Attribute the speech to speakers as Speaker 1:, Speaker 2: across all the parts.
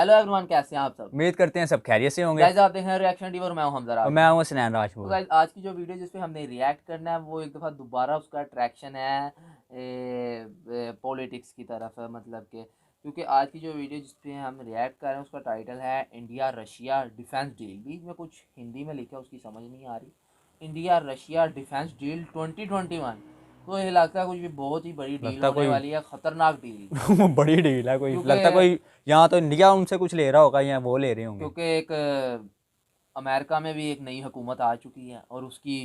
Speaker 1: Hello everyone, कैसे हैं आप सब।
Speaker 2: उम्मीद करते हैं सब खैरियत से होंगे।
Speaker 1: गाइस आप देख रहे हैं रिएक्शन टीवी और मैं हूं हमजा
Speaker 2: और
Speaker 1: राज।
Speaker 2: मैं हूँ स्नैन
Speaker 1: तो
Speaker 2: राजपूत।
Speaker 1: गाइस आज की जो वीडियो जिस पे हमने रिएक्ट करना है वो एक दफ़ा दोबारा उसका अट्रैक्शन है पॉलिटिक्स की तरफ है, मतलब कि क्योंकि आज की जो वीडियो जिस पे हम रिएक्ट कर रहे हैं उसका टाइटल है इंडिया रशिया डिफेंस डील। बीच में कुछ हिंदी में लिखा है, उसकी समझ नहीं आ रही। India Russia defence deal 2021। तो ये लगता है कुछ भी बहुत ही बड़ी डील
Speaker 2: लगता
Speaker 1: होने
Speaker 2: कोई
Speaker 1: वाली है, ख़तरनाक डील।
Speaker 2: बड़ी डील है, कोई
Speaker 1: क्योंकि
Speaker 2: लगता कोई यहाँ तो इंडिया उनसे कुछ ले रहा होगा या वो ले रहे होंगे।
Speaker 1: क्योंकि एक अमेरिका में भी एक नई हुकूमत आ चुकी है और उसकी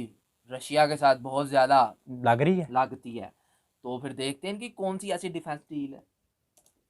Speaker 1: रशिया के साथ बहुत ज़्यादा
Speaker 2: लग रही है।
Speaker 1: लागती है। तो फिर देखते हैं कि कौन सी ऐसी डिफेंस डील है।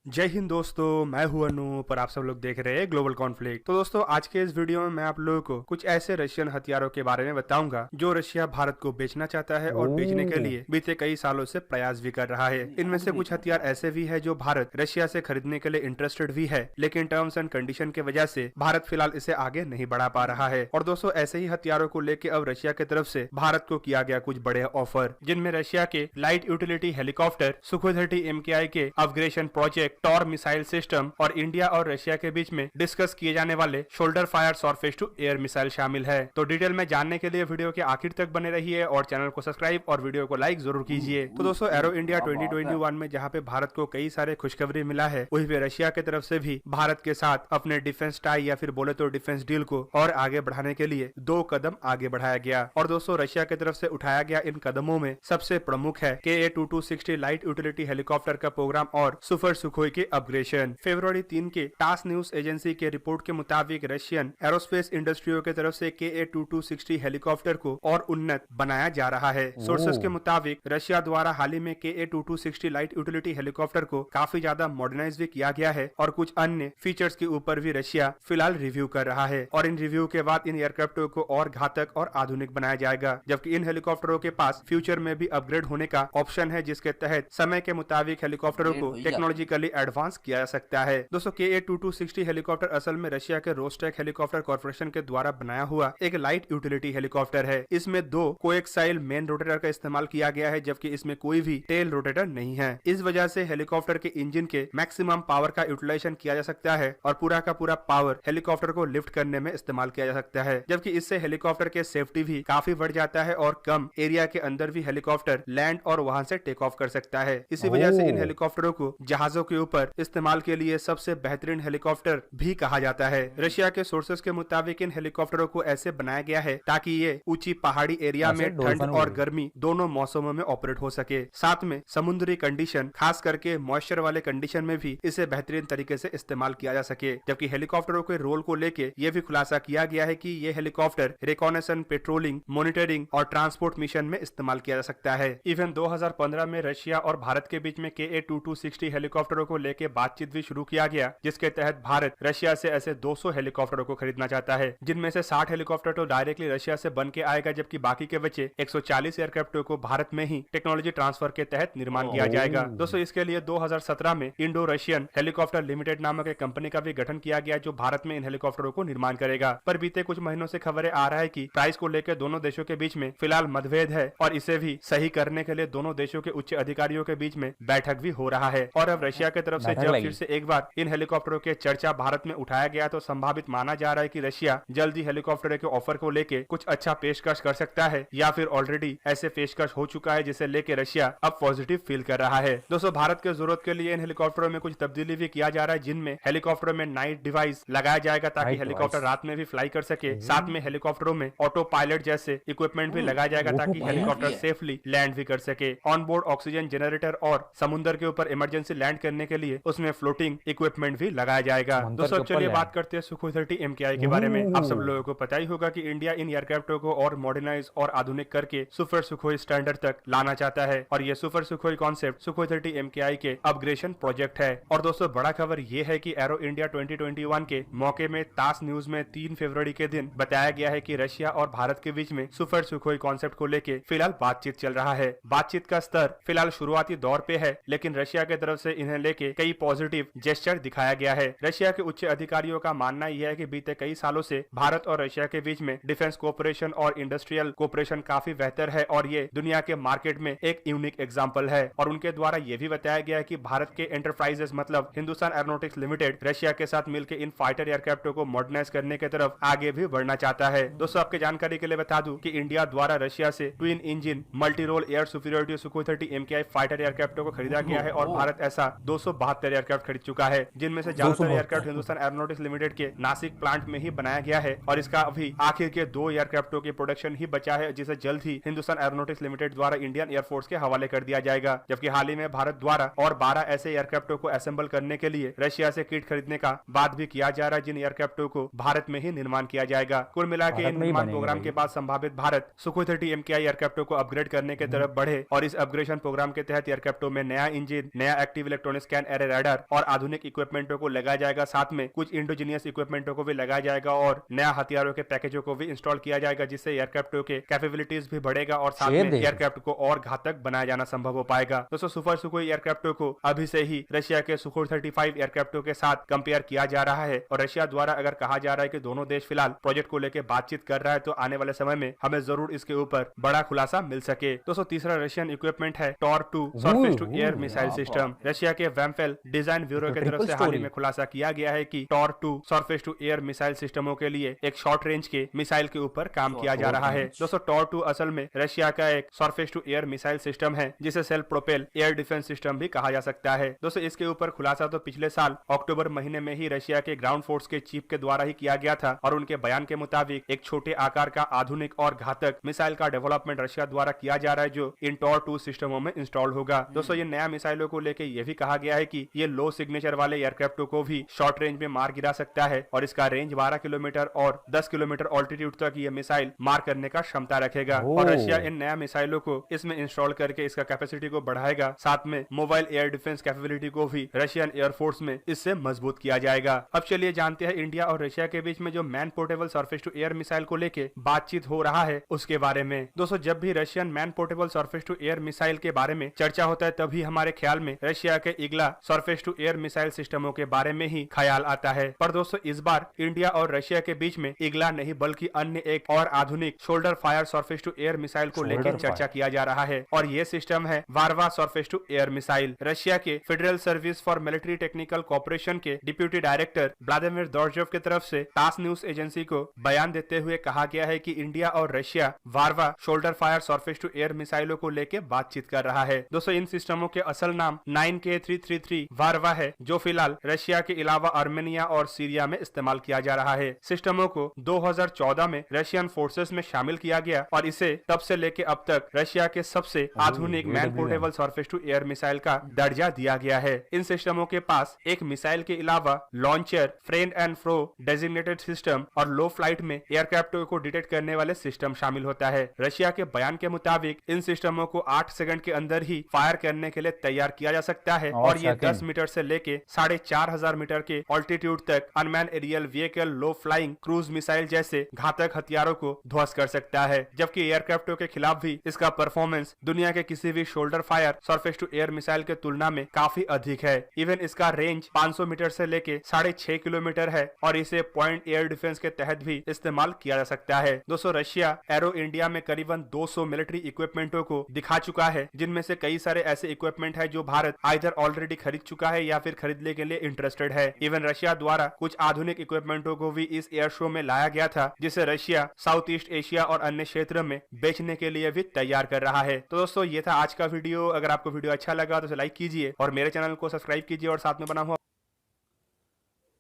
Speaker 3: जय हिंद दोस्तों, मैं हूं अनूप और आप सब लोग देख रहे हैं ग्लोबल कॉन्फ्लिक्ट। तो दोस्तों आज के इस वीडियो में मैं आप लोगों को कुछ ऐसे रशियन हथियारों के बारे में बताऊंगा जो रशिया भारत को बेचना चाहता है और बेचने के लिए बीते कई सालों से प्रयास भी कर रहा है। इनमें से कुछ हथियार ऐसे भी है जो भारत रशिया से खरीदने के लिए इंटरेस्टेड भी है, लेकिन टर्म्स एंड कंडीशन की वजह से भारत फिलहाल इसे आगे नहीं बढ़ा पा रहा है। और दोस्तों ऐसे ही हथियारों को लेकर अब रशिया की तरफ से भारत को किया गया कुछ बड़े ऑफर, जिनमें रशिया के light utility helicopter Sukhoi 30 MKI के upgradation project, Tor missile system और इंडिया और रशिया के बीच में डिस्कस किए जाने वाले shoulder fire surface to air missile शामिल है। तो डिटेल में जानने के लिए वीडियो के आखिर तक बने रहिए और चैनल को सब्सक्राइब और वीडियो को लाइक जरूर कीजिए। तो दोस्तों एरो इंडिया 2021 में जहां पे भारत को कई सारे खुशखबरी मिला है, वहीं पे रशिया की तरफ से भी भारत के साथ अपने डिफेंस टाई या फिर बोले तो डिफेंस डील को और आगे बढ़ाने के लिए 2 कदम आगे बढ़ाया गया। और दोस्तों रशिया की तरफ से उठाया गया इन कदमों में सबसे प्रमुख है KA-2260 लाइट यूटिलिटी हेलीकॉप्टर का प्रोग्राम और सुपर सुखोई के अपग्रेडेशन। फरवरी 3 के टास न्यूज एजेंसी के रिपोर्ट के मुताबिक रशियन एरोस्पेस इंडस्ट्रियों की तरफ से KA-2260 हेलीकॉप्टर को और उन्नत बनाया जा रहा है। सोर्सेस के मुताबिक रशिया द्वारा हाल ही में KA-2260 लाइट यूटिलिटी हेलीकॉप्टर को काफी ज्यादा मॉडर्नाइज भी किया गया है और कुछ अन्य फीचर्स के ऊपर भी रशिया फिलहाल रिव्यू कर रहा है। और इन रिव्यू के बाद इन एयरक्राफ्टों को और घातक और आधुनिक बनाया जाएगा, जबकि इन हेलीकॉप्टरों के पास फ्यूचर में भी अपग्रेड होने का ऑप्शन है, जिसके तहत समय के मुताबिक हेलीकॉप्टरों को टेक्नोलॉजिकली एडवांस किया जा सकता है। दोस्तों KA-2260 हेलीकॉप्टर असल में रशिया के रोस्टेक हेलीकॉप्टर कॉर्पोरेशन के द्वारा बनाया हुआ एक लाइट यूटिलिटी हेलीकॉप्टर है। इसमें 2 कोएक्साइल मेन रोटेटर का इस्तेमाल किया गया है, जबकि इसमें कोई भी टेल रोटेटर नहीं है। इस वजह से हेलीकॉप्टर के इंजन के मैक्सिमम पावर का यूटिलाइजेशन किया जा सकता है और पूरा का पूरा पावर हेलीकॉप्टर को लिफ्ट करने में इस्तेमाल किया जा सकता है, जबकि इससे हेलीकॉप्टर के सेफ्टी भी काफी बढ़ जाता है और कम एरिया के अंदर भी हेलीकॉप्टर लैंड और वहां से टेक ऑफ कर सकता है। इसी वजह से इन हेलीकॉप्टरों को जहाजों के ऊपर इस्तेमाल के लिए सबसे बेहतरीन हेलीकॉप्टर भी कहा जाता है। रशिया के सोर्सेस के मुताबिक इन हेलीकॉप्टरों को ऐसे बनाया गया है ताकि ये ऊंची पहाड़ी एरिया में ठंड और गर्मी दोनों मौसमों में ऑपरेट हो सके। साथ में समुद्री कंडीशन, खास करके मॉइस्चर वाले कंडीशन में भी इसे बेहतरीन तरीके से इस्तेमाल किया जा सके। जबकि हेलीकॉप्टरों के रोल को लेके ये भी खुलासा किया गया है कि ये हेलीकॉप्टर रिकॉनेसन, पेट्रोलिंग, मॉनिटरिंग और ट्रांसपोर्ट मिशन में इस्तेमाल किया जा सकता है। इवन 2015 में रशिया और भारत के बीच में KA-2260 हेलीकॉप्टरों को लेकर बातचीत भी शुरू किया गया, जिसके तहत भारत रशिया से ऐसे 200 हेलीकॉप्टरों को खरीदना चाहता है, जिनमें से 60 हेलीकॉप्टर तो डायरेक्टली रशिया से बन के आएगा, जबकि बाकी के बचे 140 एयरक्राफ्टों को भारत में ही टेक्नोलॉजी ट्रांसफर के तहत निर्माण किया जाएगा। दोस्तों इसके लिए 2017 में इंडो रशियन हेलीकॉप्टर लिमिटेड नामक एक कंपनी का भी गठन किया गया, जो भारत में इन हेलीकॉप्टरों को निर्माण करेगा। पर बीते कुछ महीनों से खबरें आ रहा है कि प्राइस को लेकर दोनों देशों के बीच में फिलहाल मतभेद है और इसे भी सही करने के लिए दोनों देशों के उच्च अधिकारियों के बीच में बैठक भी हो रहा है। और अब रशिया की तरफ से जब फिर से एक बार इन हेलीकॉप्टरों के चर्चा भारत में उठाया गया, तो संभावित माना जा रहा है कि रशिया जल्दी हेलीकॉप्टर के ऑफर को लेके कुछ अच्छा पेशकश कर सकता है, या फिर ऑलरेडी ऐसे पेशकश हो चुका है जिसे लेके रशिया अब पॉजिटिव फील कर रहा है। दोस्तों भारत के जरूरत के लिए इन हेलीकॉप्टरों में कुछ तब्दीली भी किया जा रहा है, जिनमें हेलीकॉप्टरों में नाइट डिवाइस लगाया जाएगा ताकि हेलीकॉप्टर रात में भी फ्लाई कर सके। साथ में हेलीकॉप्टरों में ऑटो पायलट जैसे इक्विपमेंट भी लगाया जाएगा ताकि हेलीकॉप्टर सेफली लैंड भी कर सके। ऑन बोर्ड ऑक्सीजन जनरेटर और समुद्र के ऊपर इमरजेंसी लैंड करने के लिए उसमें फ्लोटिंग इक्विपमेंट भी लगाया जाएगा। दोस्तों चलिए बात करते हैं सुखोई 30 MKI के बारे में। आप सब लोगों को पता ही होगा कि इंडिया इन एयरक्राफ्टों को और मॉडर्नाइज और आधुनिक करके सुपर सुखोई स्टैंडर्ड तक लाना चाहता है, और ये super Sukhoi concept Sukhoi 30 MKI के अपग्रेडेशन प्रोजेक्ट है। और दोस्तों बड़ा खबर ये है कि एरो इंडिया 2021 के मौके में टास न्यूज में 3 फरवरी के दिन बताया गया है कि रशिया और भारत के बीच में सुपर सुखोई कॉन्सेप्ट को लेके फिलहाल बातचीत चल रहा है। बातचीत का स्तर फिलहाल शुरुआती दौर पे है, लेकिन रशिया की तरफ से इन्हें लेके कई पॉजिटिव जेस्चर दिखाया गया है। रशिया के उच्च अधिकारियों का मानना यह है कि बीते कई सालों से भारत और रशिया के बीच में डिफेंस कोऑपरेशन और इंडस्ट्रियल कोऑपरेशन काफी बेहतर है और ये दुनिया के मार्केट में एक यूनिक एग्जांपल है। और उनके द्वारा यह भी बताया गया है कि भारत के एंटरप्राइजेस मतलब हिंदुस्तान एरोनॉटिक्स लिमिटेड रशिया के साथ मिलकर इन फाइटर एयरक्राफ्टों को मॉडर्नाइज करने की तरफ आगे भी बढ़ना चाहता है। दोस्तों आपके जानकारी के लिए बता दूं कि इंडिया द्वारा रशिया से twin engine multi role air superiority Sukhoi 30 MKI fighter एयरक्राफ्टों को खरीदा गया है और भारत ऐसा 272 एयरक्राफ्ट खरीद चुका है, जिनमें से ज्यादातर एयरक्राफ्ट हिंदुस्तान एरोनॉटिक्स लिमिटेड के नासिक प्लांट में ही बनाया गया है और इसका अभी आखिर के 2 एयरक्राफ्टों की प्रोडक्शन ही बचा है, जिसे जल्द ही हिंदुस्तान एरोनॉटिक्स लिमिटेड द्वारा इंडियन एयरफोर्स के हवाले कर दिया जाएगा। जबकि हाल ही में भारत द्वारा और 12 ऐसे एयरक्राफ्टों को असेंबल करने के लिए रशिया से किट खरीदने का बात भी किया जा रहा है, जिन एयरक्राफ्टों को भारत में ही निर्माण किया जाएगा। कुल मिलाकर इन निर्माण प्रोग्राम के बाद संभावित भारत सुखोई 30 MKI एयरक्राफ्टों को अपग्रेड करने की तरफ बढ़े और इस अपग्रेडेशन प्रोग्राम के तहत एयरक्राफ्टों में नया इंजन, नया active electronic scan array radar और आधुनिक इक्विपमेंटों को लगाया जाएगा। साथ में कुछ इंडोजीनियस इक्विपमेंटों को भी लगाया जाएगा और नया हथियारों के पैकेजों को भी इंस्टॉल किया जाएगा, जिससे एयरक्राफ्टों के कैपेबिलिटीज भी बढ़ेगा और साथ में एयरक्राफ्ट को और घातक बनाया जाना संभव हो पाएगा। दोस्तों सुपर सुखोई एयरक्राफ्टों को अभी से ही रशिया के सुखोई 35 एयरक्राफ्टों के साथ कंपेयर किया जा रहा है और रशिया द्वारा अगर कहा जा रहा है कि दोनों देश फिलहाल प्रोजेक्ट को लेकर बातचीत कर रहा है, तो आने वाले समय में हमें जरूर इसके ऊपर बड़ा खुलासा मिल सके। दोस्तों तीसरा रशियन इक्विपमेंट है Tor 2 surface to air missile system. Russia के वैम्फेल डिजाइन ब्यूरो की तरफ से हाल ही में खुलासा किया गया है कि Tor 2 surface to air missile सिस्टमों के लिए एक शॉर्ट रेंज के मिसाइल के ऊपर काम किया जा रहा है। दोस्तों टॉर 2 असल में रशिया का एक surface to air missile system है, जिसे self propel air defence system भी कहा जा सकता है। दोस्तों इसके ऊपर खुलासा तो पिछले साल अक्टूबर महीने में ही रशिया के ग्राउंड फोर्स के चीफ के द्वारा ही किया गया था और उनके बयान के मुताबिक एक छोटे आकार का आधुनिक और घातक मिसाइल का डेवलपमेंट रशिया द्वारा किया जा रहा है, जो इन टॉर 2 सिस्टमों में इंस्टॉल होगा। दोस्तों ये नया मिसाइलों को लेकर यह भी कहा गया है कि ये लो सिग्नेचर वाले एयरक्राफ्टों को भी शॉर्ट रेंज में मार गिरा सकता है और इसका रेंज 12 किलोमीटर और 10 किलोमीटर ऑल्टीट्यूड तक ये मिसाइल मार करने का क्षमता रखेगा और रशिया इन नया मिसाइलों को इसमें इंस्टॉल करके इसका कैपेसिटी को बढ़ाएगा। साथ में मोबाइल एयर डिफेंस कैपेबिलिटी को भी रशियन एयरफोर्स में इससे मजबूत किया जाएगा। अब चलिए जानते हैं इंडिया और रशिया के बीच में जो man portable surface to air missile को लेके बातचीत हो रहा है उसके बारे में। दोस्तों जब भी Russian man portable surface to air missile के बारे में चर्चा होता है, तभी हमारे ख्याल में रशिया के Igla surface to air missile सिस्टमों के बारे में ही ख्याल आता है। पर दोस्तों इस बार इंडिया और रशिया के बीच में इग्ला नहीं बल्कि अन्य एक और आधुनिक shoulder fire surface to air missile को लेकर चर्चा किया जा रहा है और ये सिस्टम है Verba surface to air missile. Russia के federal service for military technical corporation के डिप्यूटी डायरेक्टर व्लादिमीर दोर्जोव की तरफ से टास न्यूज एजेंसी को बयान देते हुए कहा गया है कि इंडिया और Russia Verba shoulder fire surface to air मिसाइलों को लेकर बातचीत कर रहा है। दोस्तों इन सिस्टमों के असल नाम 9K333 वारवा है, जो फिलहाल रशिया के अलावा आर्मेनिया और सीरिया में इस्तेमाल किया जा रहा है। सिस्टमों को 2014 में रशियन फोर्सेस में शामिल किया गया और इसे तब से लेकर अब तक रशिया के सबसे आधुनिक man portable surface to air missile का दर्जा दिया गया है। इन सिस्टमों के पास एक मिसाइल के अलावा launcher, friend and fro designated system और लो फ्लाइट में एयरक्राफ्ट को डिटेक्ट करने वाले सिस्टम शामिल होता है। रशिया के बयान के मुताबिक इन सिस्टमों को 8 सेकंड के अंदर ही फायर करने के लिए तैयार किया जा सकता है और ये 10 मीटर से लेके 4500 मीटर के ऑल्टीट्यूड तक अनमैन एरियल व्हीकल, लो फ्लाइंग क्रूज मिसाइल जैसे घातक हथियारों को ध्वस्त कर सकता है। जबकि एयरक्राफ्टों के खिलाफ भी इसका परफॉर्मेंस दुनिया के किसी भी shoulder fire surface to air missile के तुलना में काफी अधिक है। इवन इसका रेंज 500 मीटर से लेके 6.5 किलोमीटर है और इसे पॉइंट एयर डिफेंस के तहत भी इस्तेमाल किया जा सकता है। दोस्तों रशिया एरो इंडिया में करीबन 200 मिलिट्री इक्विपमेंटों को दिखा चुका है, जिनमें से कई सारे ऐसे इक्विपमेंट है जो भारत आइदर ऑलरेडी खरीद चुका है या फिर खरीदने के लिए इंटरेस्टेड है। इवन रशिया द्वारा कुछ आधुनिक इक्विपमेंटों को भी इस एयर शो में लाया गया था, जिसे रशिया साउथ ईस्ट एशिया और अन्य क्षेत्र में बेचने के लिए भी तैयार कर रहा है। तो दोस्तों ये था आज का वीडियो। अगर आपको वीडियो अच्छा लगा तो लाइक कीजिए और मेरे चैनल को सब्सक्राइब कीजिए और साथ में बना हुआ।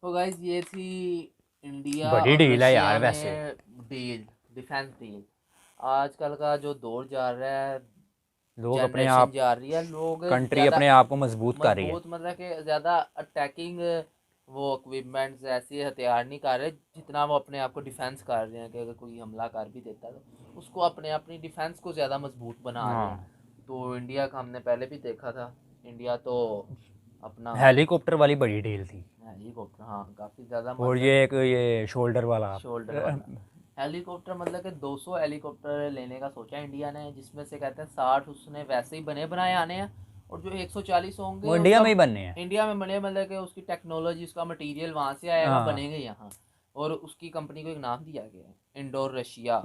Speaker 1: तो गाइस ये थी इंडिया
Speaker 2: बड़ी
Speaker 1: और
Speaker 2: डील है यार,
Speaker 1: रशिया
Speaker 2: वैसे
Speaker 1: में डील, डिफेंस डील। आजकल का जो दौर जा रहा है,
Speaker 2: लोग अपने
Speaker 1: जनरेशन
Speaker 2: आप
Speaker 1: जा रही है, लोग
Speaker 2: कंट्री
Speaker 1: ज़्यादा
Speaker 2: अपने आप को मजबूत कर रही है।
Speaker 1: मतलब कि ज़्यादा अटैकिंग वो इक्विपमेंट्स ऐसे हथियार नहीं कर रहे जितना वो अपने आप को डिफेंस कर रहे हैं कि अगर कोई हमला कर भी देता है तो उसको अपनी डिफेंस को ज़्यादा मजबूत बना रहे हैं। तो इंडिया का हमने पहले भी देखा था, इंडिया तो अपना
Speaker 2: हेलीकॉप्टर वाली बड़ी डील थी।
Speaker 1: हेलीकॉप्टर, हाँ काफ़ी ज़्यादा।
Speaker 2: और ये एक ये शोल्डर वाला
Speaker 1: हेलीकॉप्टर मतलब कि 200 हेलीकॉप्टर लेने का सोचा इंडिया ने, जिसमें से कहते हैं 60 उसने वैसे ही बने बनाए आने हैं और जो 140 होंगे
Speaker 2: वो इंडिया में ही बनने हैं।
Speaker 1: इंडिया में बने, मतलब कि उसकी टेक्नोलॉजी, उसका मटेरियल वहाँ से आएगा,
Speaker 2: हाँ।
Speaker 1: बनेंगे यहाँ। और उसकी कंपनी को एक नाम दिया गया है, इंडो रशिया।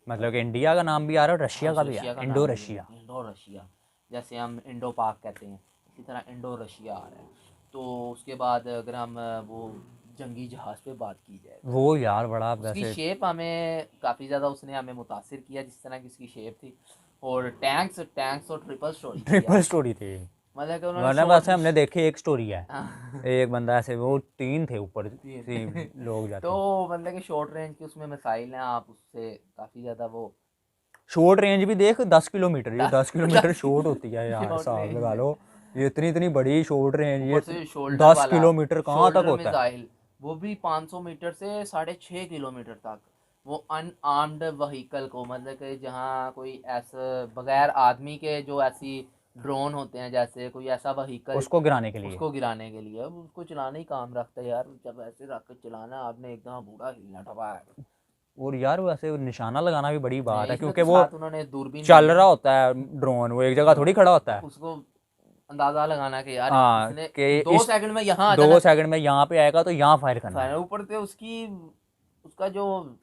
Speaker 2: मतलब कि इंडिया का नाम भी आ रहा है और रशिया का भी
Speaker 1: रशिया
Speaker 2: है,
Speaker 1: का
Speaker 2: इंडो
Speaker 1: नाम भी
Speaker 2: रशिया।
Speaker 1: है, इंडो रशिया। जैसे हम इंडो पाक कहते हैं, इसी तरह इंडो रशिया आ रहा है। तो उसके बाद अगर हम वो जंगी जहाज़ पे बात की जाए,
Speaker 2: वो यार बड़ा
Speaker 1: उसकी
Speaker 2: वैसे
Speaker 1: शेप हमें काफ़ी ज़्यादा, उसने हमें मुतासिर किया जिस तरह की उसकी शेप थी। और टैंक्स तो ट्रिपल स्टोरी थी
Speaker 2: ट्रिपल
Speaker 1: यार।
Speaker 2: स्टोरी थी।
Speaker 1: मतलब कि उन्होंने
Speaker 2: वरना वैसे हमने देखी एक स्टोरी है,
Speaker 1: हाँ।
Speaker 2: एक बंदा ऐसे, वो 3 थे ऊपर, 3 लोग जाते
Speaker 1: तो
Speaker 2: हैं।
Speaker 1: मतलब कि शॉर्ट रेंज की उसमें मिसाइल हैं, आप उससे काफ़ी ज़्यादा वो
Speaker 2: शॉर्ट रेंज भी देख 10 किलोमीटर, ये 10 किलोमीटर शॉर्ट होती है यार,
Speaker 1: शॉर्ट
Speaker 2: हिसाब लगा
Speaker 1: रेंज,
Speaker 2: लो। ये इतनी इतनी बड़ी शॉर्ट रेंज,
Speaker 1: ऊपर
Speaker 2: ये
Speaker 1: से शोल्डर
Speaker 2: 10
Speaker 1: वाला
Speaker 2: किलोमीटर कहाँ तक
Speaker 1: शोल्डर
Speaker 2: होता है?
Speaker 1: मिसाइल, वो भी 500 मीटर से 6.5 किलोमीटर तक। वो अनआर्म्ड व्हीकल को, मतलब कि जहाँ कोई ऐसा बगैर आदमी के जो ऐसी ड्रोन होते हैं, जैसे कोई ऐसा व्हीकल,
Speaker 2: उसको गिराने के लिए।
Speaker 1: उसको गिराने के लिए। अब उसको चलाने ही काम रखता है यार। जब ऐसे रख कर चलाना, आपने एकदम बूढ़ा हिलना ठपा है।
Speaker 2: और यार वैसे निशाना लगाना भी बड़ी बात है,
Speaker 1: इसमें
Speaker 2: क्योंकि
Speaker 1: तो
Speaker 2: वो
Speaker 1: साथ उन्होंने दूरबीन
Speaker 2: चल
Speaker 1: दी है।
Speaker 2: रहा होता है ड्रोन, वो एक जगह थोड़ी खड़ा होता है।
Speaker 1: उसको अंदाजा लगाना कि यार
Speaker 2: हाँ,
Speaker 1: इसने
Speaker 2: कि
Speaker 1: 2
Speaker 2: इस
Speaker 1: सेकंड में यहाँ आ
Speaker 2: 2
Speaker 1: जाना।
Speaker 2: सेकंड में यहाँ पे आएगा तो यहाँ फायर करना है।
Speaker 1: फायर ऊपर से उसकी, उसका जो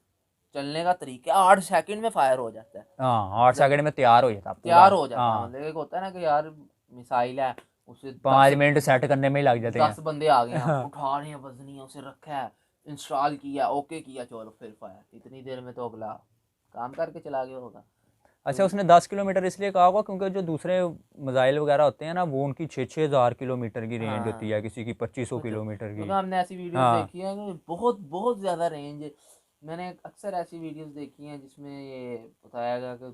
Speaker 1: चलने का तरीका 8 सेकंड में फायर हो जाता है।
Speaker 2: हाँ, 8 सेकंड में तैयार हो जाता पूरा।
Speaker 1: तैयार हो जाता है।
Speaker 2: हाँ,
Speaker 1: मतलब एक होता है ना कि यार मिसाइल है, उसे
Speaker 2: 5
Speaker 1: 10
Speaker 2: मिनट सेट करने में ही लग जाते
Speaker 1: 10
Speaker 2: हैं।
Speaker 1: बंदे आ गए हैं, उठा रहे हैं, वजनी है, उसे रखा है, इंस्टॉल किया, ओके किया, चलो फिर फायर। इतनी देर में तो अगला काम करके चला गया होगा।
Speaker 2: अच्छा, उसने 10 किलोमीटर इसलिए कहा होगा क्योंकि जो दूसरे मिसाइल वगैरह होते हैं ना, वो उनकी 6-6 हज़ार किलोमीटर की रेंज होती है, किसी की 2500 किलोमीटर की।
Speaker 1: क्योंकि हमने ऐसी वीडियोस
Speaker 2: हाँ,
Speaker 1: देखी है कि बहुत बहुत ज़्यादा रेंज। मैंने अक्सर ऐसी वीडियोस देखी हैं जिसमें ये बताया गया कि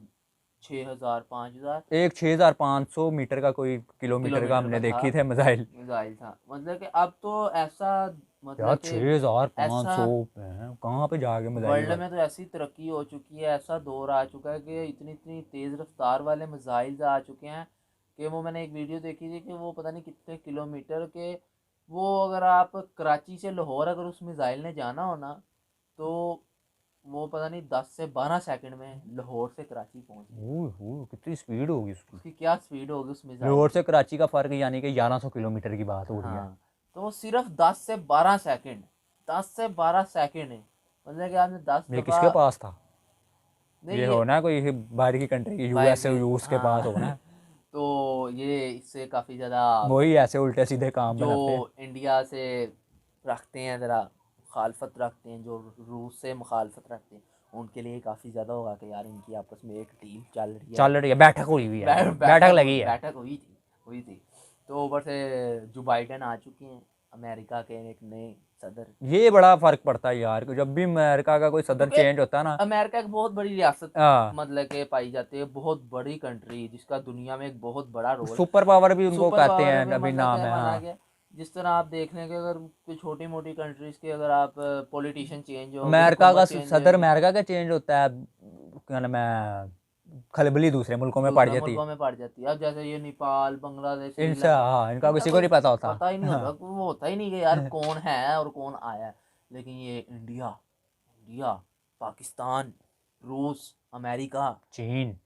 Speaker 1: 6,000 5,000
Speaker 2: एक 6500 मीटर का कोई किलोमीटर का
Speaker 1: किलोमीटर
Speaker 2: हमने
Speaker 1: का था
Speaker 2: देखी थे मिसाइल।
Speaker 1: मिसाइल था। मतलब कि अब तो ऐसा,
Speaker 2: यार
Speaker 1: मतलब कि
Speaker 2: 6500
Speaker 1: ऐसा
Speaker 2: कहाँ पे जाके मिसाइल
Speaker 1: वर्ल्ड में तो ऐसी तरक्की हो चुकी है, ऐसा दौर आ चुका है कि इतनी इतनी तेज़ रफ्तार वाले मिसाइल्स आ चुके हैं कि वो, मैंने एक वीडियो देखी थी कि वो पता नहीं कितने किलोमीटर के, वो अगर आप कराची से लाहौर अगर उस मिसाइल ने जाना हो ना, तो वो पता नहीं 10 से 12 सेकंड में लाहौर से कराची पहुंच गई।
Speaker 2: कितनी स्पीड होगी उसकी।
Speaker 1: उसकी क्या स्पीड होगी उस मिसाइल
Speaker 2: लाहौर
Speaker 1: की।
Speaker 2: से कराची का फर्क यानी कि 1100 किलोमीटर की बात हो रही है।
Speaker 1: हाँ, तो वो सिर्फ 10 से 12 सेकंड, 10 से 12 सेकंड है। मतलब कि आपने 10
Speaker 2: ये
Speaker 1: दफ़ा
Speaker 2: किसके पास था?
Speaker 1: नहीं,
Speaker 2: ये
Speaker 1: ये
Speaker 2: होना कोई बाहर की कंट्री की,
Speaker 1: बाहर
Speaker 2: यूएस
Speaker 1: की,
Speaker 2: यूएस के पास होना है।
Speaker 1: तो ये इससे काफ़ी ज़्यादा
Speaker 2: वही ऐसे उल्टे सीधे काम
Speaker 1: जो
Speaker 2: बनाते हैं।
Speaker 1: इंडिया से रखते हैं, ज़रा मुखालफत रखते हैं, जो रूस से मुखालफत रखते हैं, उनके लिए काफ़ी ज़्यादा होगा कि यार इनकी आपस में एक डील चल रही है,
Speaker 2: बैठक हुई हुई है, बैठक लगी है।
Speaker 1: बैठक हुई थी। तो ऊपर से जो बाइडन आ चुके हैं, अमेरिका के एक नए सदर।
Speaker 2: ये बड़ा फर्क पड़ता है यार, जब भी अमेरिका का कोई सदर
Speaker 1: क्योंकि
Speaker 2: चेंज होता है ना।
Speaker 1: अमेरिका एक बहुत बड़ी रियासत,
Speaker 2: हाँ,
Speaker 1: मतलब के पाई जाती है, बहुत बड़ी कंट्री जिसका दुनिया में एक बहुत बड़ा रोल,
Speaker 2: सुपर पावर भी उनको
Speaker 1: सुपर
Speaker 2: कहते
Speaker 1: पावर
Speaker 2: हैं,
Speaker 1: में
Speaker 2: अभी
Speaker 1: मतलब
Speaker 2: नाम
Speaker 1: के
Speaker 2: है।
Speaker 1: माना
Speaker 2: हाँ,
Speaker 1: गया। जिस तरह आप देख लें कि अगर कोई छोटी मोटी कंट्रीज के अगर आप पॉलिटिशियन चेंज हो,
Speaker 2: अमेरिका का
Speaker 1: चेंज
Speaker 2: सदर
Speaker 1: होगी,
Speaker 2: अमेरिका का चेंज होता है, क्या नाम है, खलबली दूसरे मुल्कों में पड़
Speaker 1: दूसरे
Speaker 2: जाती है।
Speaker 1: मुल्कों में पड़ जाती है। अब जैसे ये नेपाल, बांग्लादेश,
Speaker 2: इनसे,
Speaker 1: श्रीलंका,
Speaker 2: हाँ, इनका
Speaker 1: इनका
Speaker 2: किसी को
Speaker 1: कोई
Speaker 2: नहीं पता होता।
Speaker 1: पता ही नहीं होता,
Speaker 2: हाँ।
Speaker 1: वो होता ही नहीं कि यार कौन है और कौन आया है। लेकिन ये इंडिया, पाकिस्तान, रूस, अमेरिका,
Speaker 2: चीन,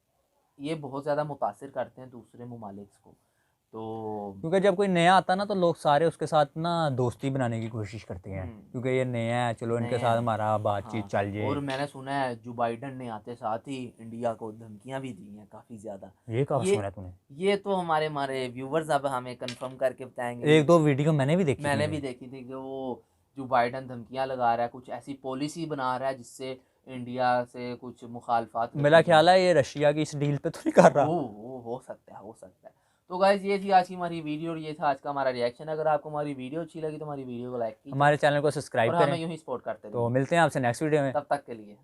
Speaker 1: ये बहुत ज़्यादा मुतासिर करते हैं दूसरे ममालिक को। तो
Speaker 2: क्योंकि जब कोई नया आता है ना, तो लोग सारे उसके साथ ना दोस्ती बनाने की कोशिश करते हैं, क्योंकि ये नया है, चलो इनके
Speaker 1: नए
Speaker 2: साथ
Speaker 1: हैं।
Speaker 2: हमारा बातचीत
Speaker 1: हाँ,
Speaker 2: चल जाए।
Speaker 1: और मैंने सुना है जो बाइडन ने आते साथ ही इंडिया को धमकियां भी दी हैं काफ़ी ज़्यादा।
Speaker 2: ये कहाँ
Speaker 1: ये
Speaker 2: सुना तूने?
Speaker 1: ये तो हमारे व्यूवर्स अब हमें कंफर्म करके बताएंगे।
Speaker 2: 1-2 वीडियो मैंने भी देखी
Speaker 1: मैंने
Speaker 2: थी।
Speaker 1: भी देखी थी कि वो जो बाइडन धमकियां लगा रहा है, कुछ ऐसी पॉलिसी बना रहा है जिससे इंडिया से कुछ मुखालफात
Speaker 2: मेरा ख्याल है ये रशिया की इस डील पे तो नहीं कर रहा।
Speaker 1: वो हो सकता है, हो सकता है। तो गाइज ये थी आज की हमारी वीडियो और ये था आज का हमारा रिएक्शन। अगर आपको हमारी वीडियो अच्छी लगी तो हमारी वीडियो को लाइक कीजिए
Speaker 2: हमारे चैनल को
Speaker 1: और
Speaker 2: सब्सक्राइब
Speaker 1: हमें
Speaker 2: करें।
Speaker 1: यूं ही सपोर्ट करते
Speaker 2: तो
Speaker 1: रहिए।
Speaker 2: मिलते हैं आपसे नेक्स्ट वीडियो में।
Speaker 1: तब तक के लिए।